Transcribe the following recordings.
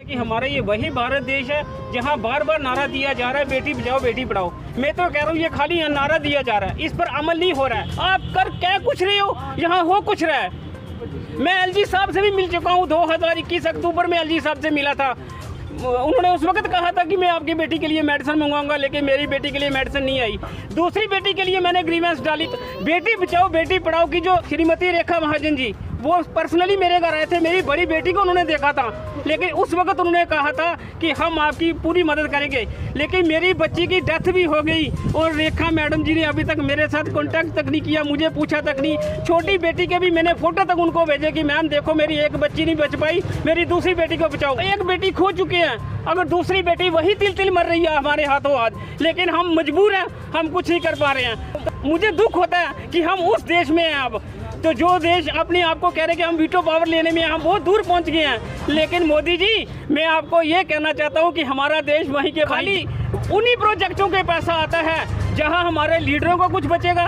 कि हमारा ये वही भारत देश है जहां बार बार नारा दिया जा रहा है बेटी बचाओ बेटी पढ़ाओ। मैं तो कह रहा हूँ ये खाली नारा दिया जा रहा है, इस पर अमल नहीं हो रहा है। आप कर क्या कुछ रहे हो, यहाँ हो कुछ रहा है। मैं एलजी साहब से भी मिल चुका हूँ, 2021 अक्टूबर में एलजी साहब से मिला था। उन्होंने उस वक्त कहा था कि मैं आपकी बेटी के लिए मेडिसिन मंगवाऊंगा, लेकिन मेरी बेटी के लिए मेडिसिन नहीं आई। दूसरी बेटी के लिए मैंने ग्रीवेंस डाली। बेटी बचाओ बेटी पढ़ाओ की जो श्रीमती रेखा महाजन जी, वो पर्सनली मेरे घर आए थे, मेरी बड़ी बेटी को उन्होंने देखा था, लेकिन उस वक्त उन्होंने कहा था कि हम आपकी पूरी मदद करेंगे। लेकिन मेरी बच्ची की डेथ भी हो गई और रेखा मैडम जी ने अभी तक मेरे साथ कांटेक्ट तक नहीं किया, मुझे पूछा तक नहीं। छोटी बेटी के भी मैंने फोटो तक उनको भेजे कि मैम देखो मेरी एक बच्ची नहीं बच पाई, मेरी दूसरी बेटी को बचाओ। एक बेटी खो चुके हैं, अगर दूसरी बेटी वही तिल तिल मर रही है हमारे हाथों हाथ, लेकिन हम मजबूर हैं, हम कुछ नहीं कर पा रहे हैं। मुझे दुख होता है कि हम उस देश में हैं अब, तो जो देश अपने आप को कह रहे कि हम वीटो पावर लेने में हम बहुत दूर पहुंच गए हैं। लेकिन मोदी जी, मैं आपको ये कहना चाहता हूं कि हमारा देश वहीं के खाली उन्हीं प्रोजेक्टों के पैसा आता है जहां हमारे लीडरों को कुछ बचेगा,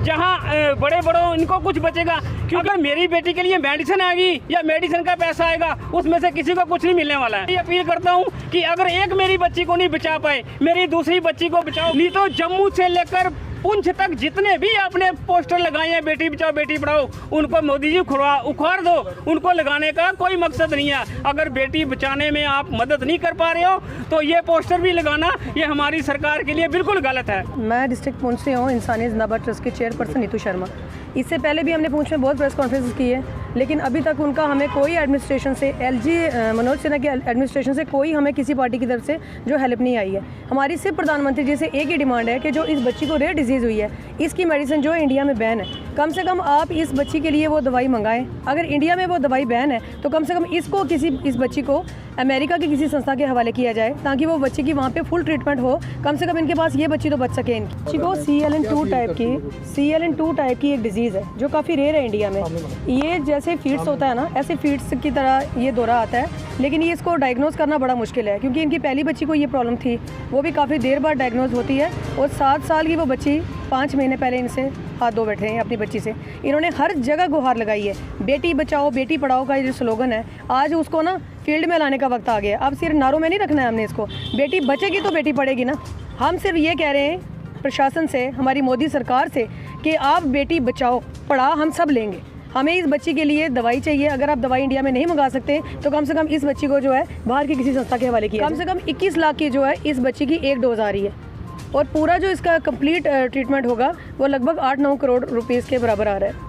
जहां बड़े बड़ों इनको कुछ बचेगा। क्योंकि अगर मेरी बेटी के लिए मेडिसिन आएगी या मेडिसिन का पैसा आएगा, उसमें से किसी को कुछ नहीं मिलने वाला है। अपील करता हूं कि अगर एक मेरी बच्ची को नहीं बचा पाए, मेरी दूसरी बच्ची को बचाओ। नहीं तो जम्मू से लेकर पुंछ तक जितने भी आपने पोस्टर लगाए हैं बेटी बचाओ बेटी पढ़ाओ, उनको मोदी जी उखाड़ दो। उनको लगाने का कोई मकसद नहीं है। अगर बेटी बचाने में आप मदद नहीं कर पा रहे हो तो ये पोस्टर भी लगाना ये हमारी सरकार के लिए बिल्कुल गलत है। मैं डिस्ट्रिक्ट पुंछ से हूँ, इंसानियत जिंदाबाद ट्रस्ट के चेयरपर्सन नीतू शर्मा। इससे पहले भी हमने पुंछ में बहुत प्रेस कॉन्फ्रेंस की है, लेकिन अभी तक उनका हमें कोई एडमिनिस्ट्रेशन से, एलजी मनोज सिन्हा के एडमिनिस्ट्रेशन से कोई हमें किसी पार्टी की तरफ से जो हेल्प नहीं आई है। हमारी सिर्फ प्रधानमंत्री जी से एक ही डिमांड है कि जो इस बच्ची को रेयर डिजीज़ हुई है, इसकी मेडिसिन जो इंडिया में बैन है, कम से कम आप इस बच्ची के लिए वो दवाई मंगाएं। अगर इंडिया में वो दवाई बैन है तो कम से कम इसको इस बच्ची को अमेरिका की किसी संस्था के हवाले किया जाए, ताकि वो बच्ची की वहाँ पे फुल ट्रीटमेंट हो। कम से कम इनके पास ये बच्ची तो बच सके। इनकी बच्ची को CLN2 टाइप की एक डिजीज़ है जो काफ़ी रेयर है इंडिया में। ये जैसे फीड्स होता है ना, ऐसे फीड्स की तरह ये दौरा आता है, लेकिन ये इसको डायग्नोज करना बड़ा मुश्किल है, क्योंकि इनकी पहली बच्ची को ये प्रॉब्लम थी, वो भी काफ़ी देर बाद डायग्नोज होती है। और 7 साल की वो बच्ची 5 महीने पहले इनसे हाथ धो बैठे हैं अपनी बच्ची से। इन्होंने हर जगह गुहार लगाई है, बेटी बचाओ बेटी पढ़ाओ का जो स्लोगन है, आज उसको ना फील्ड में लाने का वक्त आ गया। अब सिर्फ नारों में नहीं रखना है हमने इसको, बेटी बचेगी तो बेटी पढ़ेगी ना। हम सिर्फ ये कह रहे हैं प्रशासन से, हमारी मोदी सरकार से, कि आप बेटी बचाओ पढ़ाओ हम सब लेंगे। हमें इस बच्ची के लिए दवाई चाहिए। अगर आप दवाई इंडिया में नहीं मंगा सकते तो कम से कम इस बच्ची को जो है बाहर की किसी संस्था के हवाले किया। कम से कम 21 लाख की जो है इस बच्ची की एक डोज आ रही है, और पूरा जो इसका कंप्लीट ट्रीटमेंट होगा वो लगभग 8-9 करोड़ रुपीज़ के बराबर आ रहा है।